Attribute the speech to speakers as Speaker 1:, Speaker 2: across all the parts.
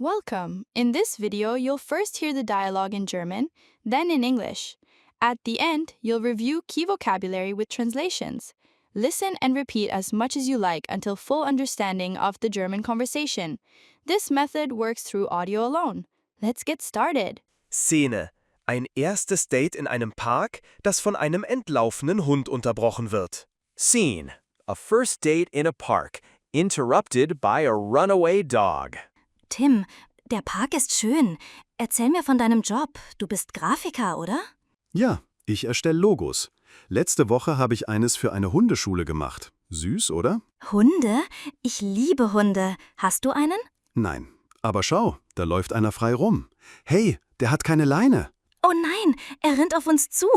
Speaker 1: Welcome! In this video, you'll first hear the dialogue in German, then in English. At the end, you'll review key vocabulary with translations. Listen and repeat as much as you like until full understanding of the German conversation. This method works through audio alone. Let's get started.
Speaker 2: Szene: Ein erstes Date in einem Park, das von einem entlaufenen Hund unterbrochen wird.
Speaker 3: Scene: A first date in a park, interrupted by a runaway dog.
Speaker 4: Tim, der Park ist schön. Erzähl mir von deinem Job. Du bist Grafiker, oder?
Speaker 5: Ja, ich erstelle Logos. Letzte Woche habe ich eines für eine Hundeschule gemacht. Süß, oder?
Speaker 4: Hunde? Ich liebe Hunde. Hast du einen?
Speaker 5: Nein. Aber schau, da läuft einer frei rum. Hey, der hat keine Leine.
Speaker 4: Oh nein, er rennt auf uns zu.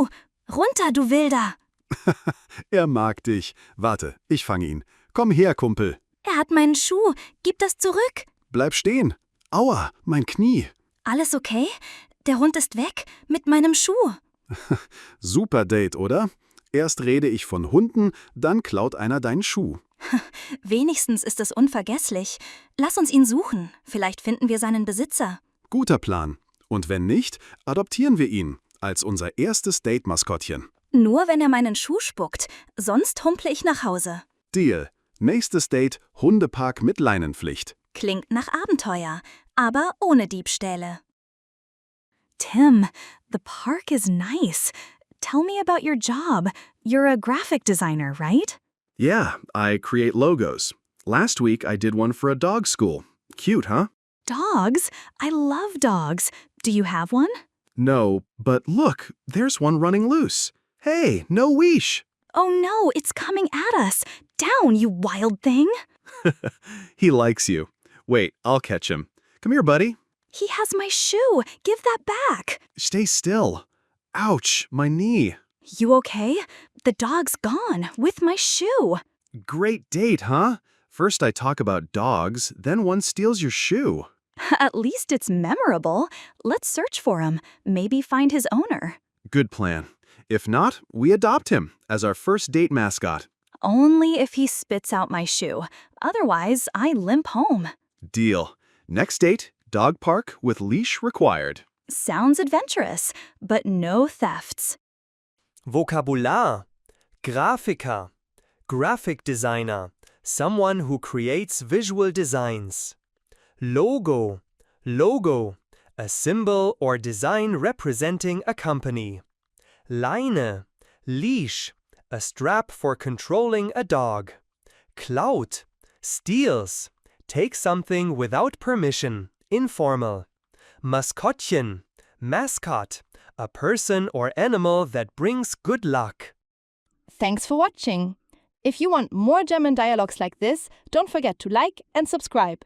Speaker 4: Runter, du Wilder.
Speaker 5: Er mag dich. Warte, ich fange ihn. Komm her, Kumpel.
Speaker 4: Er hat meinen Schuh. Gib das zurück.
Speaker 5: Bleib stehen. Aua, mein Knie.
Speaker 4: Alles okay? Der Hund ist weg. Mit meinem Schuh.
Speaker 5: Super Date, oder? Erst rede ich von Hunden, dann klaut einer deinen Schuh.
Speaker 4: Wenigstens ist es unvergesslich. Lass uns ihn suchen. Vielleicht finden wir seinen Besitzer.
Speaker 5: Guter Plan. Und wenn nicht, adoptieren wir ihn als unser erstes Date-Maskottchen.
Speaker 4: Nur wenn er meinen Schuh spuckt. Sonst humple ich nach Hause.
Speaker 5: Deal. Nächstes Date, Hundepark mit Leinenpflicht.
Speaker 4: Klingt nach Abenteuer, aber ohne Diebstähle. Tim, the park is nice. Tell me about your job. You're a graphic designer, right?
Speaker 6: Yeah, I create logos. Last week I did one for a dog school. Cute, huh?
Speaker 4: Dogs? I love dogs. Do you have one?
Speaker 6: No, but look, there's one running loose. Hey, no leash.
Speaker 4: Oh no, it's coming at us. Down, you wild thing.
Speaker 6: He likes you. Wait, I'll catch him. Come here, buddy.
Speaker 4: He has my shoe. Give that back.
Speaker 6: Stay still. Ouch, my knee.
Speaker 4: You okay? The dog's gone with my shoe.
Speaker 6: Great date, huh? First I talk about dogs, then one steals your shoe.
Speaker 4: At least it's memorable. Let's search for him. Maybe find his owner.
Speaker 6: Good plan. If not, we adopt him as our first date mascot.
Speaker 4: Only if he spits out my shoe. Otherwise, I limp home.
Speaker 6: Deal. Next date, dog park with leash required.
Speaker 4: Sounds adventurous, but no thefts.
Speaker 2: Vokabular: Grafiker, Graphic Designer, someone who creates visual designs. Logo, a symbol or design representing a company. Leine, leash, a strap for controlling a dog. Klaut, steals, take something without permission, informal. Maskottchen, mascot, a person or animal that brings good luck.
Speaker 1: Thanks for watching. If you want more German dialogues like this, don't forget to like and subscribe.